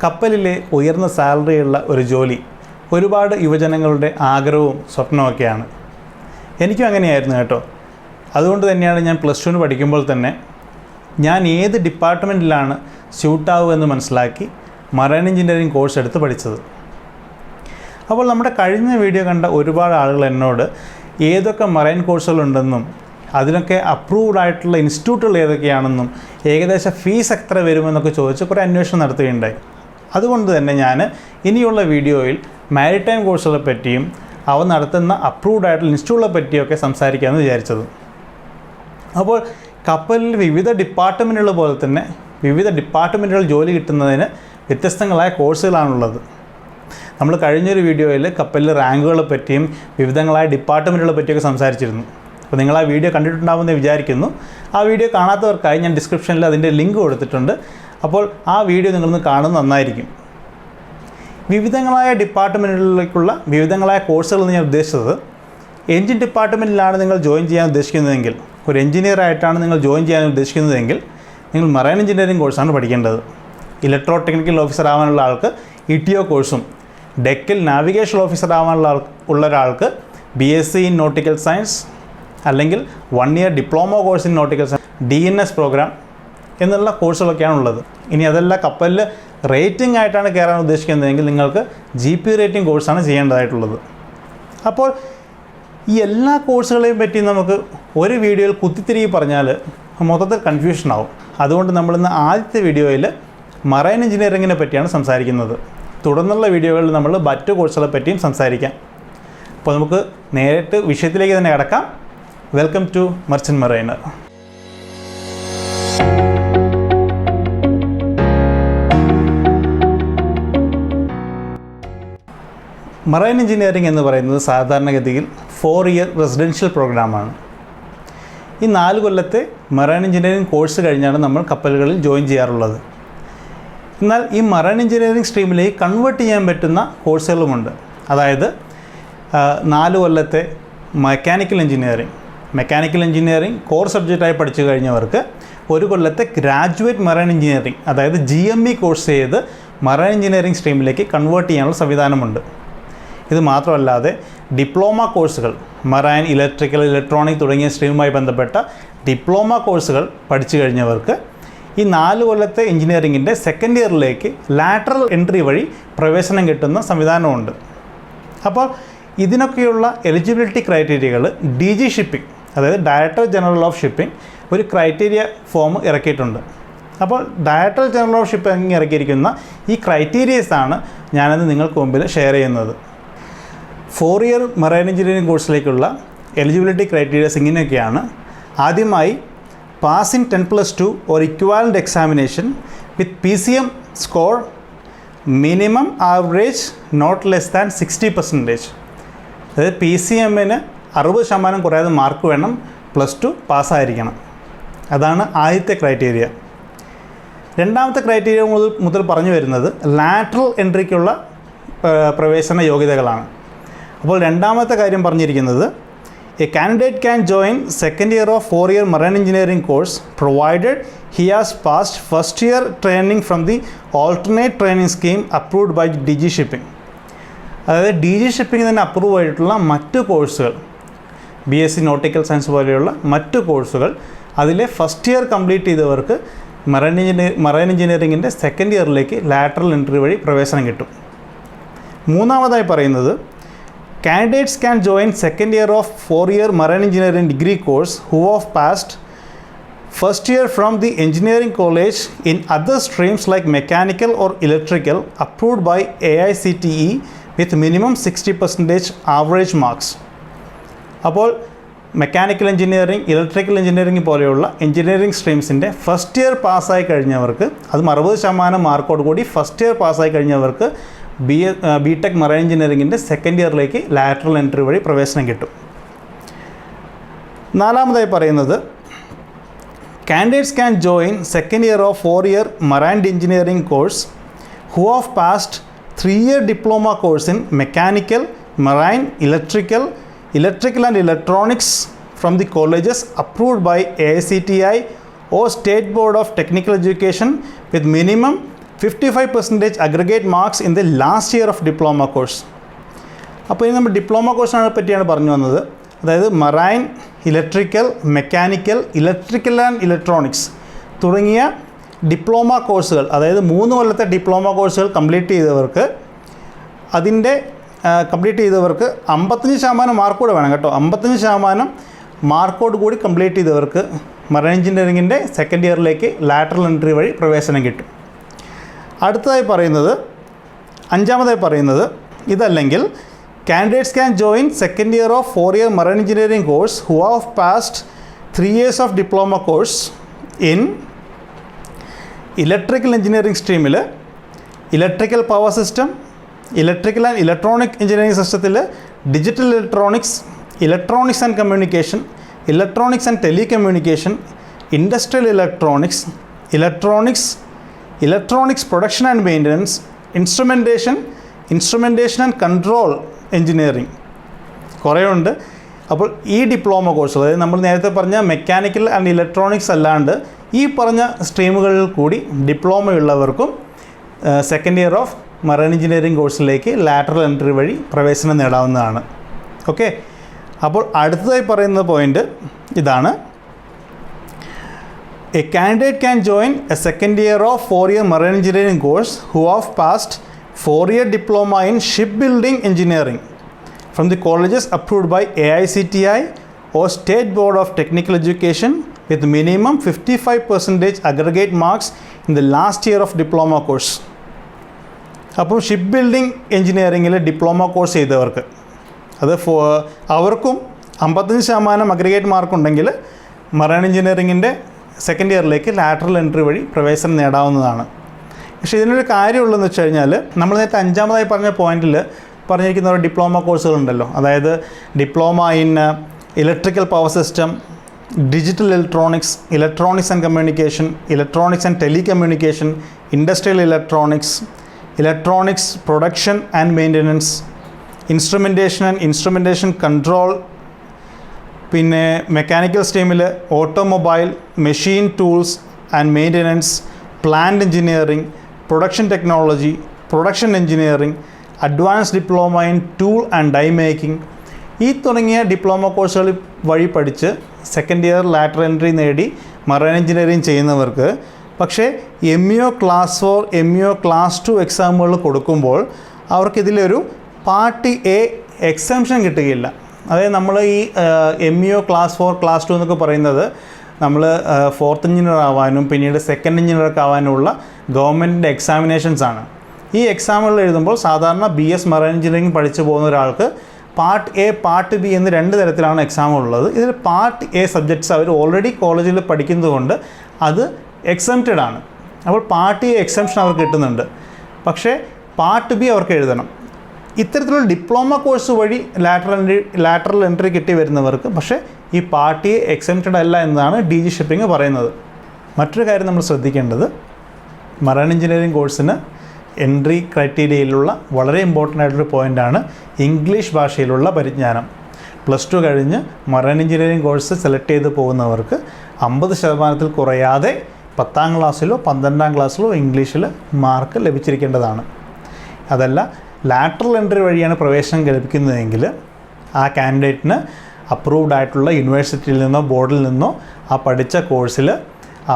കപ്പലിലെ ഉയർന്ന സാലറിയുള്ള ഒരു ജോലി ഒരുപാട് യുവജനങ്ങളുടെ ആഗ്രഹവും സ്വപ്നമൊക്കെയാണ്. എനിക്കും അങ്ങനെയായിരുന്നു കേട്ടോ. അതുകൊണ്ട് തന്നെയാണ് ഞാൻ +2 പഠിക്കുമ്പോൾ തന്നെ ഞാൻ ഏത് ഡിപ്പാർട്ട്മെൻറ്റിലാണ് സ്യൂട്ടാവുക എന്ന് മനസ്സിലാക്കി മറൈൻ എഞ്ചിനീയറിംഗ് കോഴ്സ് എടുത്ത് പഠിച്ചത്. അപ്പോൾ നമ്മുടെ കഴിഞ്ഞ വീഡിയോ കണ്ട ഒരുപാട് ആളുകൾ എന്നോട് ഏതൊക്കെ മറൈൻ കോഴ്സുകളുണ്ടെന്നും അതിനൊക്കെ അപ്രൂവ്ഡ് ആയിട്ടുള്ള ഇൻസ്റ്റിറ്റ്യൂട്ടുകൾ ഏതൊക്കെയാണെന്നും ഏകദേശം ഫീസ് എത്ര വരുമെന്നൊക്കെ ചോദിച്ച് കുറേ അന്വേഷണം നടത്തുകയുണ്ടായി. അതുകൊണ്ട് തന്നെ ഞാൻ ഇനിയുള്ള വീഡിയോയിൽ മാരിടൈം കോഴ്സുകളെ പറ്റിയും അവ നടത്തുന്ന അപ്രൂവ്ഡ് ആയിട്ടുള്ള ഇൻസ്റ്റിറ്റ്യൂട്ടുകളെ പറ്റിയൊക്കെ സംസാരിക്കാമെന്ന് വിചാരിച്ചത്. അപ്പോൾ കപ്പലിൽ വിവിധ ഡിപ്പാർട്ട്മെൻറ്റുകൾ പോലെ തന്നെ വിവിധ ഡിപ്പാർട്ട്മെൻറ്റുകൾ ജോലി കിട്ടുന്നതിന് വ്യത്യസ്തങ്ങളായ കോഴ്സുകളാണുള്ളത്. നമ്മൾ കഴിഞ്ഞൊരു വീഡിയോയിൽ കപ്പലിലെ റാങ്കുകളെ പറ്റിയും വിവിധങ്ങളായ ഡിപ്പാർട്ട്മെൻറ്റുകളെ പറ്റിയൊക്കെ സംസാരിച്ചിരുന്നു. അപ്പോൾ നിങ്ങൾ ആ വീഡിയോ കണ്ടിട്ടുണ്ടാകുമെന്ന് വിചാരിക്കുന്നു. ആ വീഡിയോ കാണാത്തവർക്കായി ഞാൻ ഡിസ്ക്രിപ്ഷനിൽ അതിൻ്റെ ലിങ്ക് കൊടുത്തിട്ടുണ്ട്. അപ്പോൾ ആ വീഡിയോ നിങ്ങളൊന്ന് കാണുന്നത് നന്നായിരിക്കും. വിവിധങ്ങളായ ഡിപ്പാർട്ട്മെൻറ്റുകളിലേക്കുള്ള വിവിധങ്ങളായ കോഴ്സുകൾ ഞാൻ ഉദ്ദേശിച്ചത്, എൻജിൻ ഡിപ്പാർട്ട്മെൻറ്റിലാണ് നിങ്ങൾ ജോയിൻ ചെയ്യാൻ ഉദ്ദേശിക്കുന്നതെങ്കിൽ, ഒരു എഞ്ചിനീയർ ആയിട്ടാണ് നിങ്ങൾ ജോയിൻ ചെയ്യാൻ ഉദ്ദേശിക്കുന്നതെങ്കിൽ നിങ്ങൾ മറൈൻ എഞ്ചിനീയറിംഗ് കോഴ്സാണ് പഠിക്കേണ്ടത്. ഇലക്ട്രോ ടെക്നിക്കൽ ഓഫീസർ ആവാനുള്ള ആൾക്ക് ETO കോഴ്സും, ഡെക്കിൽ നാവിഗേഷൻ ഓഫീസർ ആവാനുള്ള ഒരാൾക്ക് BSc ഇൻ നോട്ടിക്കൽ സയൻസ് അല്ലെങ്കിൽ 1 year diploma course in nautical science, DNS program എന്നുള്ള കോഴ്സുകളൊക്കെയാണ് ഉള്ളത്. ഇനി അതല്ല കപ്പലിൽ റേറ്റിംഗ് ആയിട്ടാണ് കയറാൻ ഉദ്ദേശിക്കുന്നതെങ്കിൽ നിങ്ങൾക്ക് GP റേറ്റിംഗ് കോഴ്സാണ് ചെയ്യേണ്ടതായിട്ടുള്ളത്. അപ്പോൾ ഈ എല്ലാ കോഴ്സുകളെയും പറ്റി നമുക്ക് ഒരു വീഡിയോയിൽ കുത്തിത്തിരികെ പറഞ്ഞാൽ മൊത്തത്തിൽ കൺഫ്യൂഷൻ ആവും. അതുകൊണ്ട് നമ്മളിന്ന് ആദ്യത്തെ വീഡിയോയിൽ മറൈൻ എഞ്ചിനീയറിങ്ങിനെ പറ്റിയാണ് സംസാരിക്കുന്നത്. തുടർന്നുള്ള വീഡിയോകളിൽ നമ്മൾ മറ്റ് കോഴ്സുകളെ പറ്റിയും സംസാരിക്കാം. അപ്പോൾ നമുക്ക് നേരിട്ട് വിഷയത്തിലേക്ക് തന്നെ കടക്കാം. Welcome to merchant mariner. Marine engineering എന്ന് പറയുന്നത് സാധാരണഗതിയിൽ 4 ഇയർ റെസിഡൻഷ്യൽ പ്രോഗ്രാമാണ്. ഈ 4 കൊല്ലത്തെ മറൈൻ എഞ്ചിനീയറിംഗ് കോഴ്സ് കഴിഞ്ഞാണ് നമ്മൾ കപ്പലുകളിൽ ജോയിൻ ചെയ്യാറുള്ളത്. എന്നാൽ ഈ മറൈൻ എഞ്ചിനീയറിംഗ് സ്ട്രീമിലേക്ക് കൺവേർട്ട് ചെയ്യാൻ പറ്റുന്ന കോഴ്സുകളുമുണ്ട്. അതായത് 4 കൊല്ലത്തെ മെക്കാനിക്കൽ എഞ്ചിനീയറിംഗ് കോർ സബ്ജക്റ്റായി പഠിച്ചു കഴിഞ്ഞവർക്ക് 1 കൊല്ലത്തെ ഗ്രാജുവേറ്റ് മറൈൻ എഞ്ചിനീയറിംഗ് അതായത് GME കോഴ്സ് ചെയ്ത് മറൈൻ എഞ്ചിനീയറിംഗ് സ്ട്രീമിലേക്ക് കൺവേർട്ട് ചെയ്യാനുള്ള സംവിധാനമുണ്ട്. ഇത് മാത്രമല്ലാതെ ഡിപ്ലോമ കോഴ്സുകൾ, മറൈൻ, ഇലക്ട്രിക്കൽ, ഇലക്ട്രോണിക് തുടങ്ങിയ സ്ട്രീമുമായി ബന്ധപ്പെട്ട ഡിപ്ലോമ കോഴ്സുകൾ പഠിച്ചു കഴിഞ്ഞവർക്ക് ഈ 4 കൊല്ലത്തെ എഞ്ചിനീയറിങ്ങിൻ്റെ സെക്കൻഡ് ഇയറിലേക്ക് ലാറ്ററൽ എൻട്രി വഴി പ്രവേശനം കിട്ടുന്ന സംവിധാനമുണ്ട്. അപ്പോൾ ഇതിനൊക്കെയുള്ള എലിജിബിലിറ്റി ക്രൈറ്റീരിയകൾ DG ഷിപ്പിംഗ് അതായത് ഡയറക്ടർ ജനറൽ ഓഫ് ഷിപ്പിംഗ് ഒരു ക്രൈറ്റീരിയ ഫോം ഇറക്കിയിട്ടുണ്ട്. അപ്പോൾ ഡയറക്ടർ ജനറൽ ഓഫ് ഷിപ്പിംഗ് ഇറക്കിയിരിക്കുന്ന ഈ ക്രൈറ്റീരിയസാണ് ഞാനത് നിങ്ങൾക്ക് മുമ്പിൽ ഷെയർ ചെയ്യുന്നത്. 4 ഇയർ മറൈൻ എഞ്ചിനീയറിംഗ് കോഴ്സിലേക്കുള്ള എലിജിബിലിറ്റി ക്രൈറ്റീരിയസ് ഇങ്ങനെയൊക്കെയാണ്. ആദ്യമായി pass in 10+2 or equivalent examination with PCM score minimum average not less than 60%. അതായത് PCMന് 60% കുറയാതെ മാർക്ക് വേണം, +2 പാസ്സായിരിക്കണം. അതാണ് ആദ്യത്തെ ക്രൈറ്റീരിയ. രണ്ടാമത്തെ ക്രൈറ്റീരിയ മുതൽ പറഞ്ഞു വരുന്നത് ലാറ്ററൽ എൻട്രിക്കുള്ള പ്രവേശന യോഗ്യതകളാണ്. അപ്പോൾ രണ്ടാമത്തെ കാര്യം പറഞ്ഞിരിക്കുന്നത് a candidate can join second year of 4 year marine engineering course provided he has passed first year training from the alternate training scheme approved by DG shipping. അതായത് DG ഷിപ്പിംഗ് തന്നെ അപ്രൂവ് ആയിട്ടുള്ള മറ്റ് കോഴ്സുകൾ, BSc നോട്ടിക്കൽ സയൻസ് പോലെയുള്ള മറ്റ് കോഴ്സുകൾ അതിലെ first year complete ചെയ്തവർക്ക് മറൈൻ എഞ്ചിനീയറിങ്ങിൻ്റെ സെക്കൻഡ് ഇയറിലേക്ക് ലാറ്ററൽ എൻട്രി വഴി പ്രവേശനം കിട്ടും. മൂന്നാമതായി പറയുന്നത് candidates can join second year of 4 year marine engineering degree course who have passed first year from the engineering college in other streams like mechanical or electrical approved by AICTE with minimum 60% average marks. അപ്പോൾ mechanical engineering, electrical engineering പോലെയുള്ള engineering സ്ട്രീംസിൻ്റെ first year പാസ്സായി കഴിഞ്ഞവർക്ക്, അതും 60% മാർക്കോട് കൂടി first year പാസ്സായി കഴിഞ്ഞവർക്ക് BTech മറൈൻ എഞ്ചിനീയറിങ്ങിൻ്റെ സെക്കൻഡ് ഇയറിലേക്ക് ലാറ്ററൽ എൻട്രി വഴി പ്രവേശനം കിട്ടും. നാലാമതായി പറയുന്നത് candidates can join second year of 4 year marine engineering course who have passed 3 year diploma course in mechanical, marine, electrical and electronics from the colleges approved by AICTE or State Board of Technical Education with minimum 55% aggregate marks in the last year of diploma course. അപ്പോൾ ഇനി നമ്മൾ diploma കോഴ്സിനെ പറ്റിയാണ് പറഞ്ഞു വന്നത്. അതായത് marine, electrical, mechanical, electrical and electronics തുടങ്ങിയ diploma കോഴ്സുകൾ, അതായത് 3 കൊല്ലത്തെ ഡിപ്ലോമ കോഴ്സുകൾ കംപ്ലീറ്റ് ചെയ്തവർക്ക് 55% മാർക്ക് കൂടെ വേണം കേട്ടോ. 55% മാർക്കോട് കൂടി കംപ്ലീറ്റ് ചെയ്തവർക്ക് മറൈൻ എഞ്ചിനീയറിങ്ങിൻ്റെ സെക്കൻഡ് ഇയറിലേക്ക് ലാറ്ററൽ എൻട്രി വഴി പ്രവേശനം കിട്ടും. അഞ്ചാമതായി പറയുന്നത് ഇതല്ലെങ്കിൽ candidates can join second year of 4-year marine engineering course who have passed 3 years of diploma course in electrical engineering stream, electrical power system, electrical and electronic engineering system, digital electronics, electronics and communication, electronics and telecommunication, industrial electronics, electronics production and maintenance, instrumentation and control engineering കുറേ ഉണ്ട്. അപ്പോൾ ഈ diploma course, അതായത് നമ്മൾ നേരത്തെ പറഞ്ഞ mechanical and electronics അല്ലാണ്ട് ഈ പറഞ്ഞ സ്ട്രീമുകളിൽ കൂടി ഡിപ്ലോമയുള്ളവർക്കും second year of marine engineering കോഴ്സിലേക്ക് ലാറ്ററൽ എൻട്രി വഴി പ്രവേശനം നേടാവുന്നതാണ്. ഓക്കെ, അപ്പോൾ അടുത്തതായി പറയുന്ന പോയിൻ്റ് ഇതാണ്. A candidate can join a second year of 4-year marine engineering course who have passed 4-year diploma in shipbuilding engineering from the colleges approved by AICTI or State Board of Technical Education with minimum 55% aggregate marks in the last year of diploma course. അപ്പോൾ ship building എഞ്ചിനീയറിങ്ങിൽ diploma course ചെയ്തവർക്ക് അവർക്കും 55% aggregate മാർക്കുണ്ടെങ്കിൽ marine എഞ്ചിനീയറിങ്ങിൻ്റെ second ഇയറിലേക്ക് lateral entry വഴി പ്രവേശനം നേടാവുന്നതാണ്. പക്ഷേ ഇതിനൊരു കാര്യമുള്ളതെന്ന് വെച്ച് കഴിഞ്ഞാൽ, നമ്മൾ നേരത്തെ അഞ്ചാമതായി പറഞ്ഞ പോയിന്റിൽ പറഞ്ഞിരിക്കുന്ന ഒരു ഡിപ്ലോമ കോഴ്സുകളുണ്ടല്ലോ, അതായത് diploma in electrical power system, digital electronics and communication, electronics and telecommunication, industrial electronics production and maintenance, instrumentation control, പിന്നെ മെക്കാനിക്കൽ സ്ട്രീമിൽ automobile, machine tools and maintenance, plant engineering, production technology, production engineering, advance diploma in tool and die making, ഈ തുടങ്ങിയ diploma കോഴ്സുകൾ വഴി പഠിച്ച് second year lateral entry നേടി marine engineering ചെയ്യുന്നവർക്ക് പക്ഷേ MEO ക്ലാസ് 4, MEO ക്ലാസ് 2 എക്സാമുകൾ കൊടുക്കുമ്പോൾ അവർക്കിതിലൊരു പാർട്ട് എ എക്സംഷൻ കിട്ടുകയില്ല. അതായത് നമ്മൾ ഈ MEO ക്ലാസ് 4, ക്ലാസ് 2 എന്നൊക്കെ പറയുന്നത് നമ്മൾ 4th എഞ്ചിനീയർ ആവാനും പിന്നീട് സെക്കൻഡ് എഞ്ചിനീയർക്ക് ആവാനുമുള്ള ഗവൺമെൻറ്റിൻ്റെ എക്സാമിനേഷൻസാണ്. ഈ എക്സാമുകൾ എഴുതുമ്പോൾ സാധാരണ BS മറൈൻ എഞ്ചിനീയറിംഗ് പഠിച്ചു പോകുന്ന ഒരാൾക്ക് പാർട്ട് എ, പാർട്ട് ബി എന്ന് 2 തരത്തിലാണ് എക്സാമുള്ളത്. ഇതിൽ പാർട്ട് എ സബ്ജക്ട്സ് അവർ ഓൾറെഡി കോളേജിൽ പഠിക്കുന്നതുകൊണ്ട് അത് എക്സംപ്റ്റഡ് ആണ്. അപ്പോൾ പാർട്ട് എ എക്സംഷൻ അവർക്ക് കിട്ടുന്നുണ്ട്, പക്ഷേ പാർട്ട് ബി അവർക്ക് എഴുതണം. ഇത്തരത്തിലുള്ള ഡിപ്ലോമ കോഴ്സ് വഴി ലാറ്ററൽ എൻട്രി കിട്ടി വരുന്നവർക്ക് പക്ഷേ ഈ പാർട്ട് എ എക്സംപ്റ്റഡ് അല്ല എന്നതാണ് DG ഷിപ്പിംഗ് പറയുന്നത്. മറ്റൊരു കാര്യം നമ്മൾ ശ്രദ്ധിക്കേണ്ടത്, മറൈൻ എഞ്ചിനീയറിംഗ് കോഴ്സിന് എൻട്രി ക്രൈറ്റീരിയയിലുള്ള വളരെ ഇമ്പോർട്ടൻ്റ് ആയിട്ടൊരു പോയിൻ്റാണ് ഇംഗ്ലീഷ് ഭാഷയിലുള്ള പരിജ്ഞാനം. +2 കഴിഞ്ഞ് മറൈൻ എഞ്ചിനീയറിംഗ് കോഴ്സ് സെലക്ട് ചെയ്ത് പോകുന്നവർക്ക് 50% കുറയാതെ 10ാം ക്ലാസ്സിലോ 12ാം ക്ലാസ്സിലോ ഇംഗ്ലീഷിൽ മാർക്ക് ലഭിച്ചിരിക്കേണ്ടതാണ്. അതല്ല ലാറ്ററൽ എൻട്രി വഴിയാണ് പ്രവേശനം ലഭിക്കുന്നതെങ്കിൽ ആ കാൻഡിഡേറ്റിന് അപ്രൂവ്ഡ് ആയിട്ടുള്ള യൂണിവേഴ്സിറ്റിയിൽ നിന്നോ ബോർഡിൽ നിന്നോ ആ പഠിച്ച കോഴ്സിൽ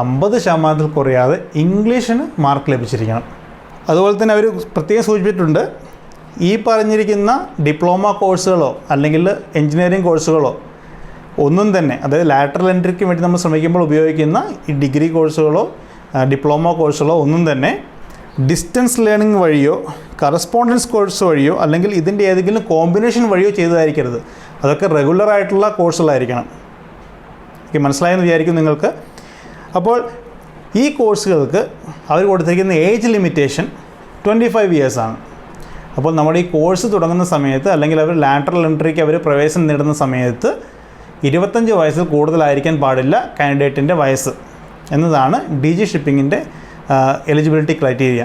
50% കുറയാതെ ഇംഗ്ലീഷിന് മാർക്ക് ലഭിച്ചിരിക്കണം. അതുപോലെ തന്നെ അവർ പ്രത്യേകം സൂചിപ്പിച്ചിട്ടുണ്ട്, ഈ പറഞ്ഞിരിക്കുന്ന ഡിപ്ലോമ കോഴ്സുകളോ അല്ലെങ്കിൽ എഞ്ചിനീയറിംഗ് കോഴ്സുകളോ ഒന്നും തന്നെ, അതായത് ലാറ്ററൽ എൻട്രിക്ക് വേണ്ടി നമ്മൾ ശ്രമിക്കുമ്പോൾ ഉപയോഗിക്കുന്ന ഈ ഡിഗ്രി കോഴ്സുകളോ ഡിപ്ലോമ കോഴ്സുകളോ ഒന്നും തന്നെ ഡിസ്റ്റൻസ് ലേണിംഗ് വഴിയോ കറസ്പോണ്ടൻസ് കോഴ്സ് വഴിയോ അല്ലെങ്കിൽ ഇതിൻ്റെ ഏതെങ്കിലും കോമ്പിനേഷൻ വഴിയോ ചെയ്തതായിരിക്കരുത്. അതൊക്കെ റെഗുലറായിട്ടുള്ള കോഴ്സുകളായിരിക്കണം. മനസ്സിലായെന്ന് വിചാരിക്കും നിങ്ങൾക്ക്. അപ്പോൾ ഈ കോഴ്സുകൾക്ക് അവർ കൊടുത്തിരിക്കുന്ന ഏജ് ലിമിറ്റേഷൻ 25 ഇയേഴ്സാണ്. അപ്പോൾ നമ്മുടെ ഈ കോഴ്സ് തുടങ്ങുന്ന സമയത്ത് അല്ലെങ്കിൽ അവർ ലാറ്ററൽ എൻട്രിക്ക് അവർ പ്രവേശനം നേടുന്ന സമയത്ത് 25 വയസ്സിൽ കൂടുതലായിരിക്കാൻ പാടില്ല കാൻഡിഡേറ്റിൻ്റെ വയസ്സ് എന്നതാണ് DG ഷിപ്പിങ്ങിൻ്റെ എലിജിബിലിറ്റി ക്രൈറ്റീരിയ.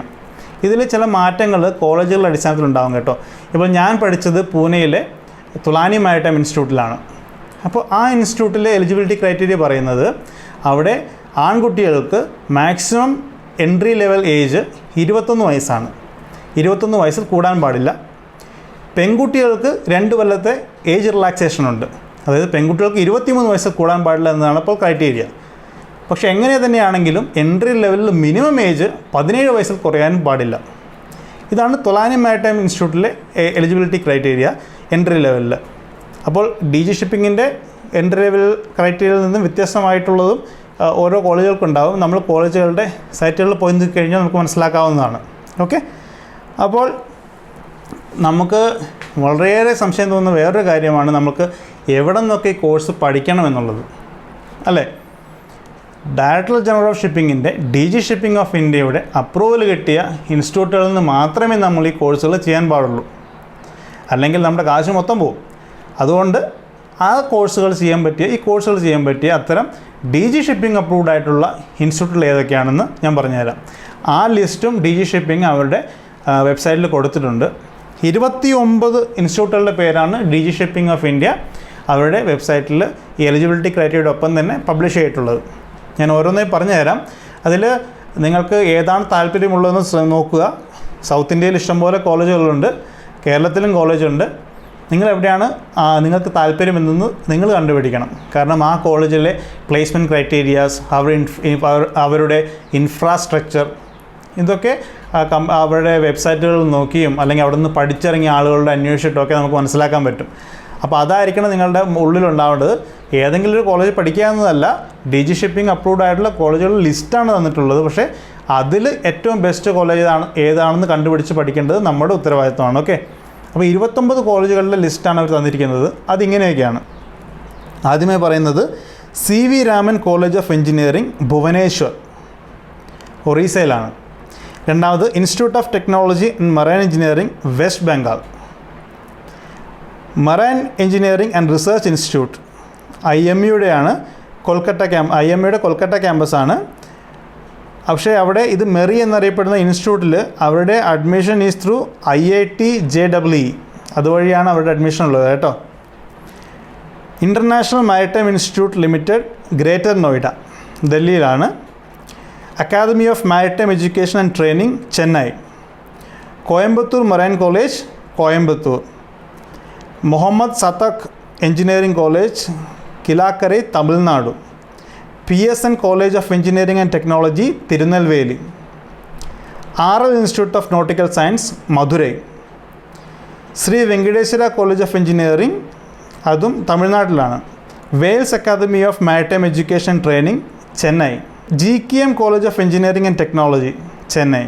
ഇതിൽ ചില മാറ്റങ്ങൾ കോളേജുകളുടെ അടിസ്ഥാനത്തിലുണ്ടാകും കേട്ടോ. ഇപ്പോൾ ഞാൻ പഠിച്ചത് പൂനെയിലെ തുലാനി മാരിടൈം ഇൻസ്റ്റിറ്റ്യൂട്ടിലാണ്. അപ്പോൾ ആ ഇൻസ്റ്റിറ്റ്യൂട്ടിലെ എലിജിബിലിറ്റി ക്രൈറ്റീരിയ പറയുന്നത് അവിടെ ആൺകുട്ടികൾക്ക് മാക്സിമം എൻട്രി ലെവൽ ഏജ് 21 വയസ്സാണ്. 21 വയസ്സിൽ കൂടാൻ പാടില്ല. പെൺകുട്ടികൾക്ക് 2 കൊല്ലത്തെ ഏജ് റിലാക്സേഷൻ ഉണ്ട്. അതായത് പെൺകുട്ടികൾക്ക് 23 വയസ്സിൽ കൂടാൻ പാടില്ല എന്നതാണ് ഇപ്പോൾ ക്രൈറ്റീരിയ. പക്ഷേ എങ്ങനെ തന്നെയാണെങ്കിലും എൻട്രി ലെവലിൽ മിനിമം ഏജ് 17 വയസ്സിൽ കുറയാനും പാടില്ല. ഇതാണ് തൊലാനി മാരിടൈം ഇൻസ്റ്റിറ്റ്യൂട്ടിലെ എലിജിബിലിറ്റി ക്രൈറ്റീരിയ എൻട്രി ലെവലിൽ. അപ്പോൾ DG ഷിപ്പിങ്ങിൻ്റെ എൻട്രി ലെവൽ ക്രൈറ്റീരിയയിൽ നിന്നും വ്യത്യസ്തമായിട്ടുള്ളതും ഓരോ കോളേജുകൾക്കുണ്ടാവും. നമ്മൾ കോളേജുകളുടെ സൈറ്റുകളിൽ പോയി കഴിഞ്ഞാൽ നമുക്ക് മനസ്സിലാക്കാവുന്നതാണ്. ഓക്കെ, അപ്പോൾ നമുക്ക് വളരെയേറെ സംശയം തോന്നുന്ന വേറൊരു കാര്യമാണ് നമുക്ക് എവിടെ നിന്നൊക്കെ ഈ കോഴ്സ് പഠിക്കണമെന്നുള്ളത്, അല്ലേ? ഡയറക്ടർ ജനറൽ ഓഫ് ഷിപ്പിങ്ങിൻ്റെ DG ഷിപ്പിംഗ് ഓഫ് ഇന്ത്യയുടെ അപ്രൂവൽ കിട്ടിയ ഇൻസ്റ്റിറ്റ്യൂട്ടുകളിൽ നിന്ന് മാത്രമേ നമ്മൾ ഈ കോഴ്സുകൾ ചെയ്യാൻ പാടുള്ളൂ. അല്ലെങ്കിൽ നമ്മുടെ കാശ് മൊത്തം പോകും. അതുകൊണ്ട് ആ കോഴ്സുകൾ ചെയ്യാൻ പറ്റിയ അത്തരം DG ഷിപ്പിംഗ് അപ്രൂവ്ഡ് ആയിട്ടുള്ള ഇൻസ്റ്റിറ്റ്യൂട്ടുകൾ ഏതൊക്കെയാണെന്ന് ഞാൻ പറഞ്ഞുതരാം. ആ ലിസ്റ്റും DG ഷിപ്പിംഗ് അവരുടെ വെബ്സൈറ്റിൽ കൊടുത്തിട്ടുണ്ട്. 29 ഇൻസ്റ്റിറ്റ്യൂട്ടുകളുടെ പേരാണ് DG ഷിപ്പിംഗ് ഓഫ് ഇന്ത്യ അവരുടെ വെബ്സൈറ്റിൽ ഈ എലിജിബിലിറ്റി ക്രൈറ്റീരിയയുടെ ഒപ്പം തന്നെ പബ്ലിഷ് ചെയ്തിട്ടുള്ളത്. ഞാൻ ഓരോന്നായി പറഞ്ഞുതരാം. അതിൽ നിങ്ങൾക്ക് ഏതാണ് താല്പര്യമുള്ളതെന്ന് നോക്കുക. സൗത്ത് ഇന്ത്യയിൽ ഇഷ്ടംപോലെ കോളേജുകളുണ്ട്, കേരളത്തിലും കോളേജുണ്ട്. നിങ്ങളെവിടെയാണ് നിങ്ങൾക്ക് താല്പര്യമെന്ന് നിങ്ങൾ കണ്ടുപിടിക്കണം. കാരണം ആ കോളേജിലെ പ്ലേസ്മെൻറ്റ് ക്രൈറ്റീരിയാസ്, അവരുടെ ഇൻഫ്രാസ്ട്രക്ചർ, ഇതൊക്കെ അവരുടെ വെബ്സൈറ്റുകൾ നോക്കിയും അല്ലെങ്കിൽ അവിടെ നിന്ന് പഠിച്ചിറങ്ങിയ ആളുകളുടെ അന്വേഷിച്ചിട്ടൊക്കെ നമുക്ക് മനസ്സിലാക്കാൻ പറ്റും. അപ്പോൾ അതായിരിക്കണം നിങ്ങളുടെ ഉള്ളിലുണ്ടാവേണ്ടത്. ഏതെങ്കിലും ഒരു കോളേജ് പഠിക്കാവുന്നതല്ല. DG ഷിപ്പിംഗ് അപ്രൂവ്ഡ് ആയിട്ടുള്ള കോളേജുകളുടെ ലിസ്റ്റാണ് തന്നിട്ടുള്ളത്. പക്ഷേ അതിൽ ഏറ്റവും ബെസ്റ്റ് കോളേജ് ഏതാണെന്ന് കണ്ടുപിടിച്ച് പഠിക്കേണ്ടത് നമ്മുടെ ഉത്തരവാദിത്തമാണ്. ഓക്കെ, അപ്പോൾ 29 കോളേജുകളുടെ ലിസ്റ്റാണ് അവർ തന്നിരിക്കുന്നത്. അതിങ്ങനെയൊക്കെയാണ്. ആദ്യമേ പറയുന്നത് CV Raman college of engineering, Bhubaneswar, ഒറീസയിലാണ്. രണ്ടാമത് institute of technology and marine engineering, west Bengal. Marine engineering and research institute, IMEയുടെയാണ്, IMEയുടെ കൊൽക്കത്ത ക്യാമ്പസാണ്. പക്ഷേ അവിടെ ഇത് മെറി എന്നറിയപ്പെടുന്ന ഇൻസ്റ്റിറ്റ്യൂട്ടിൽ അവരുടെ admission is through IIT JEE. അതുവഴിയാണ് അവരുടെ അഡ്മിഷൻ ഉള്ളത് കേട്ടോ. International maritime institute limited, greater Noida, ഡൽഹിയിലാണ്. Academy of maritime education and training, Chennai. Coimbatore marine college, Coimbatore. Mohammed Sathak engineering college, Kilakarai, Tamil Nadu. PSN college of engineering and technology, Tirunelveli. RL institute of nautical science, Madurai. Shri Venkateswara college of engineering, അതും തമിഴ്നാട്ടിലാണ്. Vels academy of maritime education and training, Chennai. GKM college of engineering and technology, Chennai.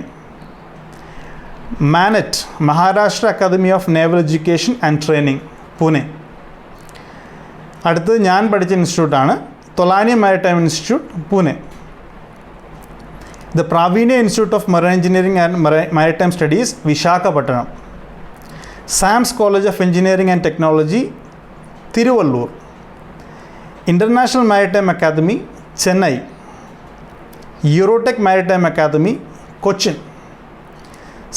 MANET, Maharashtra academy of naval education and training, Pune. അടുത്തത് ഞാൻ പഠിച്ച ഇൻസ്റ്റിറ്റ്യൂട്ടാണ്, Tolani maritime institute, Pune. The Praveenya institute of marine engineering and maritime studies, Visakhapatnam. Sams college of engineering and technology, Tiruvallur. International maritime academy, Chennai. Eurotech maritime academy, Cochin.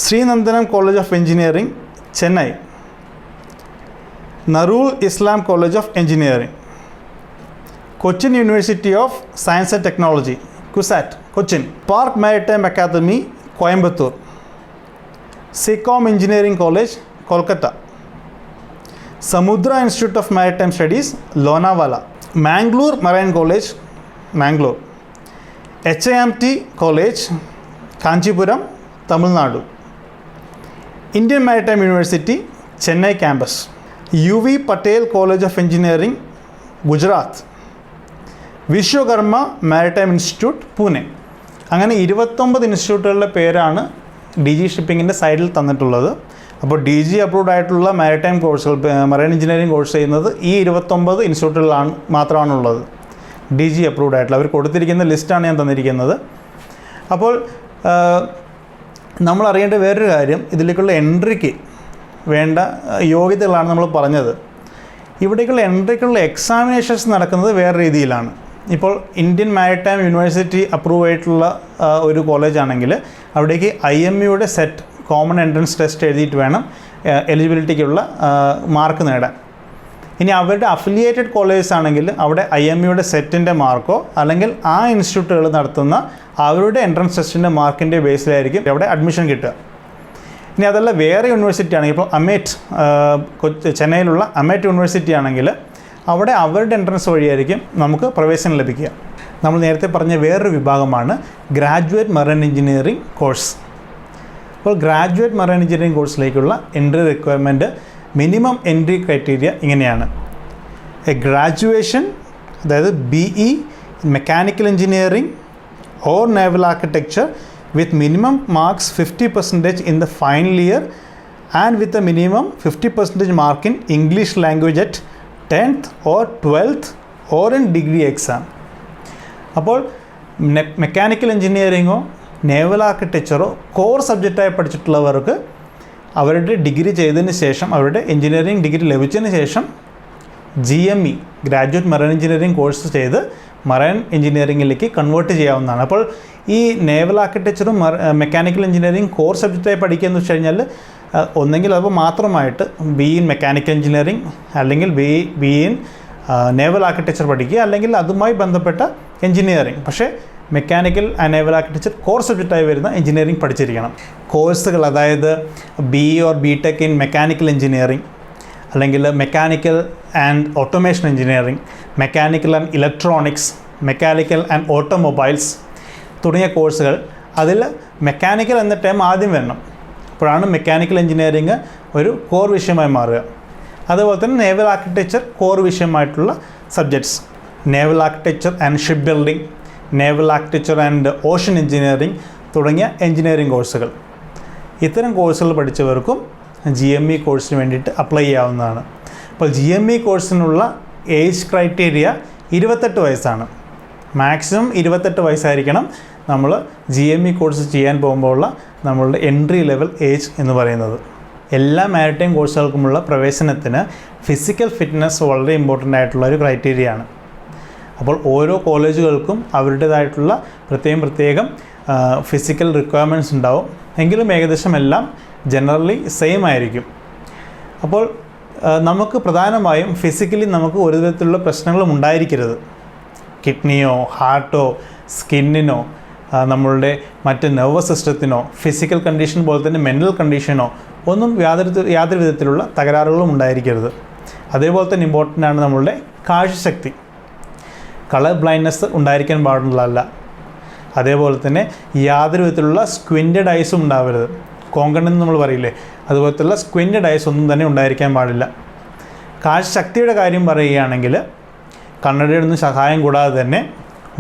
Srinandanam college of engineering, Chennai. Noorul Islam college of engineering. Cochin university of science and technology, CUSAT, Cochin. Park maritime academy, Coimbatore. സിക്കോം engineering college, Kolkata. Samudra institute of maritime studies, Lonavala. Mangalore marine college, Mangalore. HIMT college, Kanchipuram, Tamil Nadu. Indian maritime university, Chennai campus. UV Patel college of engineering, Gujarat. Vishwakarma maritime institute, Pune. അങ്ങനെ 29 ഇൻസ്റ്റിറ്റ്യൂട്ടുകളുടെ പേരാണ് DG ഷിപ്പിങ്ങിൻ്റെ സൈഡിൽ തന്നിട്ടുള്ളത്. അപ്പോൾ DG approved ആയിട്ടുള്ള maritime കോഴ്സുകൾ, marine engineering course ചെയ്യുന്നത് ഈ 29 ഇൻസ്റ്റിറ്റ്യൂട്ടുകളാണ് മാത്രമാണുള്ളത്. DG അപ്രൂവ്ഡ് ആയിട്ടുള്ള അവർ കൊടുത്തിരിക്കുന്ന ലിസ്റ്റാണ് ഞാൻ തന്നിരിക്കുന്നത്. അപ്പോൾ നമ്മൾ അറിയേണ്ട വേറൊരു കാര്യം, ഇതിലേക്കുള്ള എൻട്രിക്ക് വേണ്ട യോഗ്യതകളാണ് നമ്മൾ പറഞ്ഞത്. ഇവിടേക്കുള്ള എൻട്രിക്കുള്ള എക്സാമിനേഷൻസ് നടക്കുന്നത് വേറെ രീതിയിലാണ്. ഇപ്പോൾ ഇന്ത്യൻ മാരിടൈം യൂണിവേഴ്സിറ്റി അപ്രൂവ് ആയിട്ടുള്ള ഒരു കോളേജാണെങ്കിൽ അവിടേക്ക് IMEയുടെ സെറ്റ് കോമൺ എൻട്രൻസ് ടെസ്റ്റ് എഴുതിയിട്ട് വേണം എലിജിബിലിറ്റിക്കുള്ള മാർക്ക് നേടാൻ. ഇനി അവരുടെ അഫിലിയേറ്റഡ് കോളേജസ് ആണെങ്കിൽ അവിടെ IMEയുടെ സെറ്റിൻ്റെ മാർക്കോ അല്ലെങ്കിൽ ആ ഇൻസ്റ്റിറ്റ്യൂട്ടുകൾ നടത്തുന്ന അവരുടെ എൻട്രൻസ് ടെസ്റ്റിൻ്റെ മാർക്കിൻ്റെ ബേസിലായിരിക്കും അവിടെ അഡ്മിഷൻ കിട്ടുക. ഇനി അതല്ല വേറെ യൂണിവേഴ്സിറ്റി ആണെങ്കിൽ ഇപ്പോൾ ചെന്നൈയിലുള്ള അമേറ്റ് യൂണിവേഴ്സിറ്റി ആണെങ്കിൽ അവിടെ അവരുടെ എൻട്രൻസ് വഴിയായിരിക്കും നമുക്ക് പ്രവേശനം ലഭിക്കുക. നമ്മൾ നേരത്തെ പറഞ്ഞ വേറൊരു വിഭാഗമാണ് ഗ്രാജുവേറ്റ് മറൈൻ എഞ്ചിനീയറിംഗ് കോഴ്സ്. അപ്പോൾ ഗ്രാജുവേറ്റ് മറൈൻ എഞ്ചിനീയറിംഗ് കോഴ്സിലേക്കുള്ള entry requirement minimum entry criteria ഇങ്ങനെയാണ്. എ ഗ്രാജുവേഷൻ, അതായത് BE mechanical engineering or naval architecture with minimum marks 50% in the final year and with a minimum 50% mark in English language at 10th or 12th or in degree exam. അപ്പോൾ mechanical എഞ്ചിനീയറിങ്ങോ naval ആർക്കിടെക്ചറോ core സബ്ജക്റ്റായി പഠിച്ചിട്ടുള്ളവർക്ക് അവരുടെ degree ചെയ്തതിന് ശേഷം, അവരുടെ engineering degree ലഭിച്ചതിന് ശേഷം GME graduate marine engineering course ചെയ്ത് marine എഞ്ചിനീയറിംഗിലേക്ക് convert ചെയ്യാവുന്നതാണ്. അപ്പോൾ ഈ നേവൽ ആർക്കിടെക്ചറും മെക്കാനിക്കൽ എഞ്ചിനീയറിംഗ് കോർ സബ്ജക്റ്റായി പഠിക്കുക എന്ന് വെച്ച് കഴിഞ്ഞാൽ ഒന്നെങ്കിൽ അത് മാത്രമായിട്ട് BE ഇൻ മെക്കാനിക്കൽ എഞ്ചിനീയറിംഗ് അല്ലെങ്കിൽ BE ഇൻ നേവൽ ആർക്കിടെക്ചർ പഠിക്കുക, അല്ലെങ്കിൽ അതുമായി ബന്ധപ്പെട്ട എഞ്ചിനീയറിംഗ്. പക്ഷേ mechanical and naval architecture core സബ്ജക്റ്റായി വരുന്ന എഞ്ചിനീയറിംഗ് പഠിച്ചിരിക്കണം. കോഴ്സുകൾ, അതായത് BE or BTech in mechanical engineering, അല്ലെങ്കിൽ mechanical and automation engineering, mechanical and electronics, mechanical and automobiles തുടങ്ങിയ കോഴ്സുകൾ. അതിൽ മെക്കാനിക്കൽ എന്ന ടേം ആദ്യം വരണം, അപ്പോഴാണ് മെക്കാനിക്കൽ എഞ്ചിനീയറിംഗ് ഒരു കോർ വിഷയമായി മാറുക. അതുപോലെ തന്നെ നേവൽ ആർക്കിടെക്ചർ കോർ വിഷയമായിട്ടുള്ള subjects, naval architecture and ship building, naval architecture and ocean engineering തുടങ്ങിയ എഞ്ചിനീയറിംഗ് കോഴ്സുകൾ. ഇത്തരം കോഴ്സുകൾ പഠിച്ചവർക്കും GME കോഴ്സിന് വേണ്ടിയിട്ട് അപ്ലൈ ചെയ്യാവുന്നതാണ്. അപ്പോൾ GME കോഴ്സിനുള്ള ഏജ് ക്രൈറ്റീരിയ 28 വയസ്സാണ്. മാക്സിമം 28 വയസ്സായിരിക്കണം നമ്മൾ GME കോഴ്സ് ചെയ്യാൻ പോകുമ്പോഴുള്ള നമ്മളുടെ എൻട്രി ലെവൽ ഏജ് എന്ന് പറയുന്നത്. എല്ലാ മാരിടൈം കോഴ്സുകൾക്കുമുള്ള പ്രവേശനത്തിന് ഫിസിക്കൽ ഫിറ്റ്നസ് വളരെ ഇമ്പോർട്ടൻ്റ് ആയിട്ടുള്ള ഒരു ക്രൈറ്റീരിയയാണ്. അപ്പോൾ ഓരോ കോളേജുകൾക്കും അവരുടേതായിട്ടുള്ള പ്രത്യേകം ഫിസിക്കൽ റിക്വയർമെൻറ്റ്സ് ഉണ്ടാവും. എങ്കിലും ഏകദേശം എല്ലാം ജനറലി സെയിം ആയിരിക്കും. അപ്പോൾ നമുക്ക് പ്രധാനമായും ഫിസിക്കലി നമുക്ക് ഒരു വിധത്തിലുള്ള പ്രശ്നങ്ങളും ഉണ്ടായിരിക്കരുത്. കിഡ്നിയോ ഹാർട്ടോ സ്കിന്നിനോ നമ്മളുടെ മറ്റ് നെർവസ് സിസ്റ്റത്തിനോ ഫിസിക്കൽ കണ്ടീഷൻ പോലെ തന്നെ മെൻ്റൽ കണ്ടീഷനോ ഒന്നും യാതൊരു വിധത്തിലുള്ള തകരാറുകളും ഉണ്ടായിരിക്കരുത്. അതേപോലെ തന്നെ ഇമ്പോർട്ടൻ്റ് ആണ് നമ്മളുടെ കാഴ്ചശക്തി. കളർ ബ്ലൈൻഡ്നെസ് ഉണ്ടായിരിക്കാൻ പാടുള്ളതല്ല. അതേപോലെ തന്നെ യാതൊരു വിധത്തിലുള്ള സ്ക്വിൻറ്റഡ് ഐസും ഉണ്ടാവരുത്. കോങ്കണ്ണെന്ന് നമ്മൾ പറയില്ലേ, അതുപോലത്തുള്ള സ്ക്വിൻറ്റഡ് ഐസ് ഒന്നും തന്നെ ഉണ്ടായിരിക്കാൻ പാടില്ല. കാഴ്ചശക്തിയുടെ കാര്യം പറയുകയാണെങ്കിൽ കണ്ണടയുടെ ഒന്നും സഹായം കൂടാതെ തന്നെ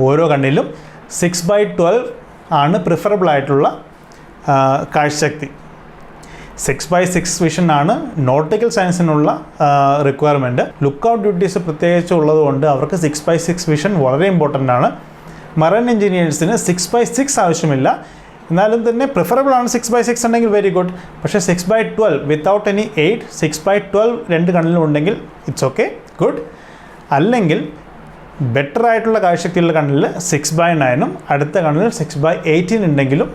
ഓരോ കണ്ണിലും 6/12 ആണ് പ്രിഫറബിൾ ആയിട്ടുള്ള കാഴ്ചശക്തി. 6/6 വിഷൻ ആണ് നോട്ടിക്കൽ സയൻസിനുള്ള റിക്വയർമെൻറ്റ്. ലുക്കൗട്ട് ഡ്യൂട്ടീസ് പ്രത്യേകിച്ച് ഉള്ളതുകൊണ്ട് അവർക്ക് 6/6 വിഷൻ വളരെ ഇമ്പോർട്ടൻ്റ് ആണ്. മറൈൻ എഞ്ചിനീയേഴ്സിന് 6/6 ആവശ്യമില്ല, എന്നാലും തന്നെ പ്രിഫറബിൾ ആണ് 6/6 ഉണ്ടെങ്കിൽ വെരി ഗുഡ്. പക്ഷേ 6/12 വിത്തൗട്ട് എനി 8 6/12 രണ്ട് കണ്ണിലും ഉണ്ടെങ്കിൽ ഇറ്റ്സ് ഓക്കെ, ഗുഡ്. അല്ലെങ്കിൽ ബെറ്റർ ആയിട്ടുള്ള കാഴ്ചശക്തിയുള്ള കണ്ണിൽ 6/9 അടുത്ത കണ്ണിൽ 6/18 ഉണ്ടെങ്കിലും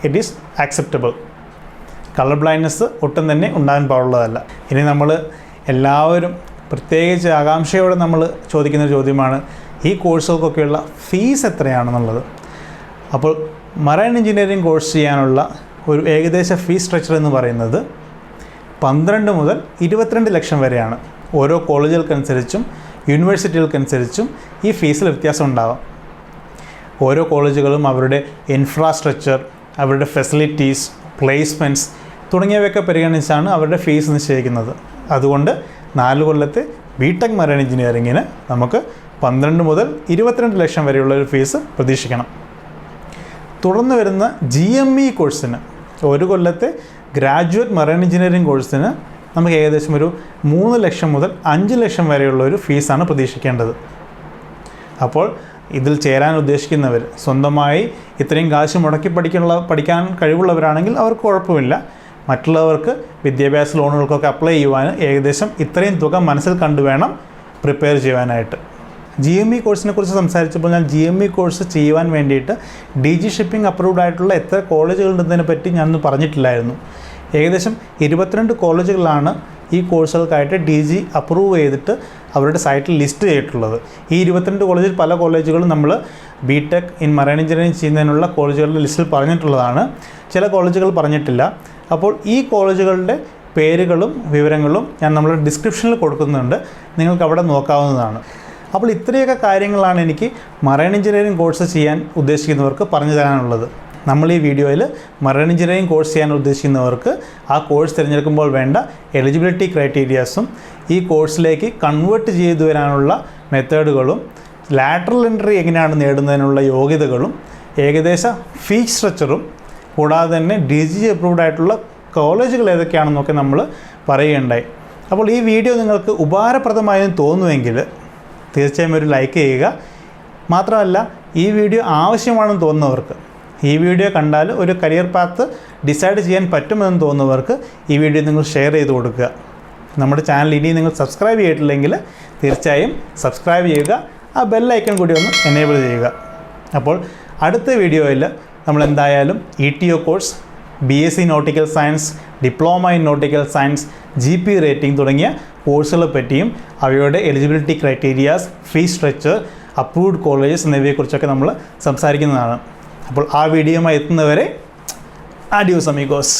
it is acceptable. Colour blindness ഒട്ടും തന്നെ ഉണ്ടാകാൻ പാടുള്ളതല്ല. ഇനി നമ്മൾ എല്ലാവരും പ്രത്യേകിച്ച് ആകാംക്ഷയോടെ നമ്മൾ ചോദിക്കുന്ന ചോദ്യമാണ് ഈ കോഴ്സുകൾക്കൊക്കെയുള്ള ഫീസ് എത്രയാണെന്നുള്ളത്. അപ്പോൾ മറൈൻ എഞ്ചിനീയറിംഗ് കോഴ്സ് ചെയ്യാനുള്ള ഒരു ഏകദേശ ഫീസ് സ്ട്രക്ചർ എന്ന് പറയുന്നത് 12 മുതൽ 22 ലക്ഷം വരെയാണ്. ഓരോ കോളേജുകൾക്കനുസരിച്ചും യൂണിവേഴ്സിറ്റികൾക്കനുസരിച്ചും ഈ ഫീസിൽ വ്യത്യാസം ഉണ്ടാകും. ഓരോ കോളേജുകളും അവരുടെ ഇൻഫ്രാസ്ട്രക്ചർ, അവരുടെ ഫെസിലിറ്റീസ്, പ്ലേസ്മെൻറ്റ്സ് തുടങ്ങിയവയൊക്കെ പരിഗണിച്ചാണ് അവരുടെ ഫീസ് നിശ്ചയിക്കുന്നത്. അതുകൊണ്ട് 4 കൊല്ലത്തെ BTech മറൈൻ എഞ്ചിനീയറിങ്ങിന് നമുക്ക് 12 മുതൽ 22 ലക്ഷം വരെയുള്ള ഒരു ഫീസ് പ്രതീക്ഷിക്കണം. തുടർന്ന് വരുന്ന GME കോഴ്സിന്, 1 കൊല്ലത്തെ ഗ്രാജുവേറ്റ് മറൈൻ എഞ്ചിനീയറിംഗ് കോഴ്സിന് നമുക്ക് ഏകദേശം ഒരു 3 ലക്ഷം മുതൽ 5 ലക്ഷം വരെയുള്ള ഒരു ഫീസാണ് പ്രതീക്ഷിക്കേണ്ടത്. അപ്പോൾ ഇതിൽ ചേരാൻ ഉദ്ദേശിക്കുന്നവർ സ്വന്തമായി ഇത്രയും കാശ് മുടക്കി പഠിക്കാൻ കഴിവുള്ളവരാണെങ്കിൽ അവർക്ക് കുഴപ്പമില്ല. മറ്റുള്ളവർക്ക് വിദ്യാഭ്യാസ ലോണുകൾക്കൊക്കെ അപ്ലൈ ചെയ്യുവാൻ ഏകദേശം ഇത്രയും തുക മനസ്സിൽ കണ്ടുവേണം പ്രിപ്പയർ ചെയ്യുവാനായിട്ട്. GME കോഴ്സിനെ കുറിച്ച് സംസാരിച്ചപ്പോൾ ഞാൻ GME കോഴ്സ് ചെയ്യുവാൻ വേണ്ടിയിട്ട് DG ഷിപ്പിംഗ് അപ്രൂവ്ഡ് ആയിട്ടുള്ള എത്ര കോളേജുകളുണ്ടെന്നതിനെ പറ്റി ഞാനൊന്നും പറഞ്ഞിട്ടില്ലായിരുന്നു. ഏകദേശം 22 കോളേജുകളാണ് ഈ കോഴ്സുകൾക്കായിട്ട് DG അപ്രൂവ് ചെയ്തിട്ട് അവരുടെ സൈറ്റിൽ ലിസ്റ്റ് ചെയ്തിട്ടുള്ളത്. ഈ 22 കോളേജിൽ പല കോളേജുകളും നമ്മൾ BTech ഇൻ മറൈൻ എഞ്ചിനീയറിംഗ് ചെയ്യുന്നതിനുള്ള കോളേജുകളുടെ ലിസ്റ്റിൽ പറഞ്ഞിട്ടുള്ളതാണ്, ചില കോളേജുകൾ പറഞ്ഞിട്ടില്ല. അപ്പോൾ ഈ കോളേജുകളുടെ പേരുകളും വിവരങ്ങളും ഞാൻ നമ്മുടെ ഡിസ്ക്രിപ്ഷനിൽ കൊടുക്കുന്നുണ്ട്, നിങ്ങൾക്ക് അവിടെ നോക്കാവുന്നതാണ്. അപ്പോൾ ഇത്രയൊക്കെ കാര്യങ്ങളാണ് എനിക്ക് മറൈൻ എഞ്ചിനീയറിംഗ് കോഴ്സ് ചെയ്യാൻ ഉദ്ദേശിക്കുന്നവർക്ക് പറഞ്ഞു തരാനുള്ളത്. നമ്മൾ ഈ വീഡിയോയിൽ മറൈൻ എഞ്ചിനീയറിംഗ് കോഴ്സ് ചെയ്യാൻ ഉദ്ദേശിക്കുന്നവർക്ക് ആ കോഴ്സ് തിരഞ്ഞെടുക്കുമ്പോൾ വേണ്ട എലിജിബിലിറ്റി ക്രൈറ്റീരിയാസും ഈ കോഴ്സിലേക്ക് കൺവേർട്ട് ചെയ്തു വരാനുള്ള മെത്തേഡുകളും ലാറ്ററൽ എൻട്രി എങ്ങനെയാണ് നേടുന്നതിനുള്ള യോഗ്യതകളും ഏകദേശ ഫീസ് സ്ട്രക്ചറും കൂടാതെ തന്നെ DG അപ്രൂവ്ഡ് ആയിട്ടുള്ള കോളേജുകൾ ഏതൊക്കെയാണെന്നൊക്കെ നമ്മൾ പറയുകയുണ്ടായി. അപ്പോൾ ഈ വീഡിയോ നിങ്ങൾക്ക് ഉപകാരപ്രദമായെന്ന് തോന്നുമെങ്കിൽ തീർച്ചയായും ഒരു ലൈക്ക് ചെയ്യുക. മാത്രമല്ല ഈ വീഡിയോ ആവശ്യമാണെന്ന് തോന്നുന്നവർക്ക്, ഈ വീഡിയോ കണ്ടാൽ ഒരു കരിയർ പാത്ത് ഡിസൈഡ് ചെയ്യാൻ പറ്റുമെന്ന് തോന്നുന്നവർക്ക് ഈ വീഡിയോ നിങ്ങൾ ഷെയർ ചെയ്ത് കൊടുക്കുക. നമ്മുടെ ചാനൽ ഇനി നിങ്ങൾ സബ്സ്ക്രൈബ് ചെയ്തിട്ടില്ലെങ്കിൽ തീർച്ചയായും സബ്സ്ക്രൈബ് ചെയ്യുക, ആ ബെൽ ഐക്കൺ കൂടി ഒന്ന് എനേബിൾ ചെയ്യുക. അപ്പോൾ അടുത്ത വീഡിയോയിൽ നമ്മൾ എന്തായാലും ETO course, BSc nautical science, diploma in nautical science, GP rating തുടങ്ങിയ കോഴ്സുകളെ പറ്റിയും അവയുടെ eligibility criterias, fees structure, approved colleges എന്നിവയെക്കുറിച്ചൊക്കെ നമ്മൾ സംസാരിക്കുന്നതാണ്. അപ്പോൾ ആ വീഡിയോയുമായി എത്തുന്നവരെ അഡിയോസ് അമീഗോസ്.